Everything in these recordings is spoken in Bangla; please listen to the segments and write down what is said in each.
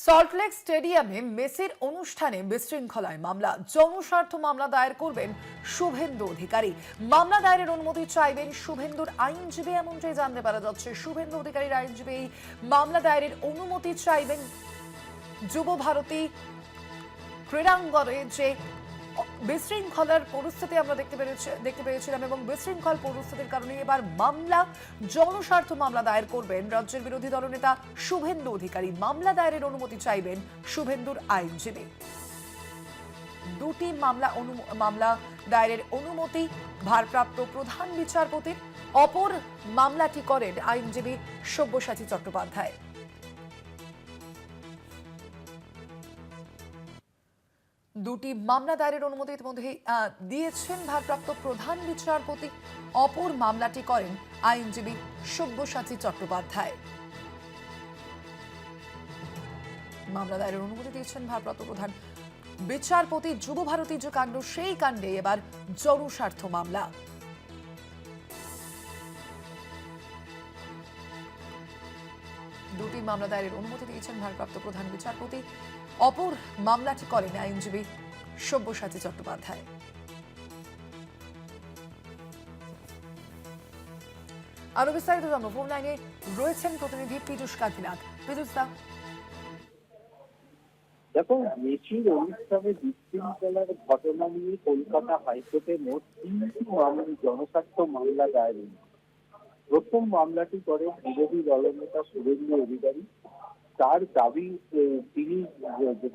সল্টলেক স্টেডিয়ামে মেসির অনুষ্ঠানে বিশৃঙ্খলায় মামলা, জনস্বার্থ মামলা দায়ের করবেন শুভেন্দু অধিকারী। মামলা দায়েরের অনুমতি চাইবেন শুভেন্দুর আইনজীবী, এমনটাই জানতে পারা যাচ্ছে। শুভেন্দু অধিকারীর আইনজীবী এই মামলা দায়েরের অনুমতি চাইবেন। যুব ভারতী ক্রীড়াঙ্গনে যে বিশৃঙ্খলার পরিস্থিতি আমরা দেখতে পেয়েছিলাম এবং বিশৃঙ্খল পরিস্থিতির কারণে এবার মামলা, জনস্বার্থ মামলা দায়ের করবেন রাজ্যের বিরোধী দলনেতা শুভেন্দু অধিকারী। মামলা দায়েরের অনুমতি চাইবেন শুভেন্দুর আইনজীবী। দুটি মামলা দায়েরের অনুমতি ভারপ্রাপ্ত প্রধান বিচারপতির। অপর মামলাটি করেন আইনজীবী সব্যসাচী চট্টোপাধ্যায়। দুটি মামলা দায়েরের অনুমতি ইতিমধ্যে দিয়েছেন ভারপ্রাপ্ত প্রধান বিচারপতি। অপর মামলাটি করেন আইনজীবী সব্যসাচী চট্টোপাধ্যায়। মামলা দায়েরের অনুমতি দিয়েছেন ভারপ্রাপ্ত প্রধান বিচারপতি। যুব ভারতী যে কাণ্ড, সেই কাণ্ডে এবার জনস্বার্থ মামলা। দুটি মামলা দায়েরের অনুমতি দিয়েছেন ভারপ্রাপ্ত প্রধান বিচারপতি। অপর মামলাটি করেন আইনজীবী সব্যসাচী চট্টোপাধ্যায়। আরো বিস্তারিত জানবো, ফোন লাইনে রয়েছেন প্রতিনিধি পীযূষ কান্তিনাথ। পীযূষ দা, দেখো, মেসির অনুষ্ঠানে বিশৃঙ্খলার ঘটনা নিয়ে কলকাতা হাইকোর্টে মোট 3টি জনস্বার্থ মামলা দায়ের হয়েছে। প্রথম মামলাটি করে বিরোধী দলনেতা শুভেন্দু অধিকারী। তার দাবি, তিনি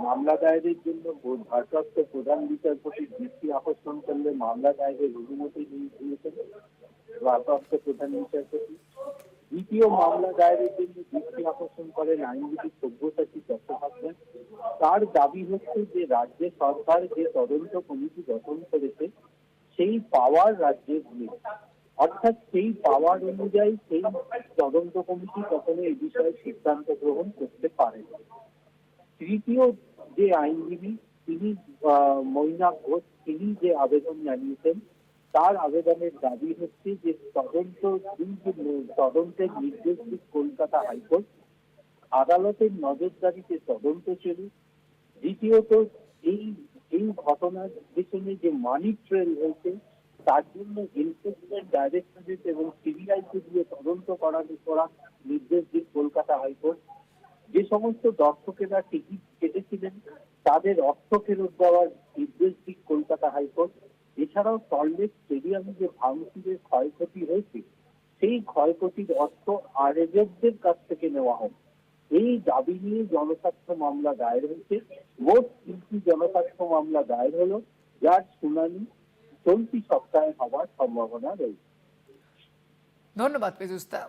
মামলা দায়েরের জন্য ভারপ্রাপ্ত প্রধান বিচারপতির দৃষ্টি আকর্ষণ করলে মামলা দায়েরের অনুমতি দিয়েছেন ভারপ্রাপ্ত প্রধান বিচারপতি। দ্বিতীয় মামলা দায়েরের জন্য দৃষ্টি আকর্ষণ করেন আইনজীবী সব্যসাচী চট্টোপাধ্যায়। তার দাবি হচ্ছে যে রাজ্য সরকার যে তদন্ত কমিটি গঠন করেছে সেই পাওয়ার রাজ্যের নেই, অর্থাৎ সেই পাওয়ার অনুযায়ী সেই তদন্ত কমিটি কখনো এই বিষয়ে সিদ্ধান্ত গ্রহণ করতে পারে। তৃতীয় যে আইনজীবী, তিনি মৈনাক ঘোষ, তিনি যে আবেদন জানিয়েছেন, তার আবেদনের দাবি হচ্ছে যে তদন্তের নির্দেশ দিক কলকাতা হাইকোর্ট, আদালতের নজরদারিতে তদন্ত চলুক। দ্বিতীয়ত, এই ঘটনার পেছনে যে মানি ট্রেল হয়েছে তার জন্য এনফোর্সমেন্ট ডাইরেক্টরেট এবং সিবিআইকে দিয়ে তদন্ত করা নির্দেশ দিক কলকাতা হাইকোর্ট। যে সমস্ত দর্শকেরা টিকিট কেটেছিলেন তাদের অর্থ ফেরত দেওয়ার নির্দেশ দিক কলকাতা হাইকোর্ট। এছাড়াও সল্টলেক স্টেডিয়ামে যে ভাঙচুরের ক্ষয়ক্ষতি হয়েছে সেই ক্ষয়ক্ষতির অর্থ আয়োজকদের কাছ থেকে নেওয়া হয়। এই দাবি নিয়ে জনস্বার্থ মামলা দায়ের হয়েছে। মোট 3টি জনস্বার্থ মামলা দায়ের হলো, যার শুনানি চলতি সপ্তাহে হওয়ার সম্ভাবনা রয়েছে। ধন্যবাদ পীযূষ দা।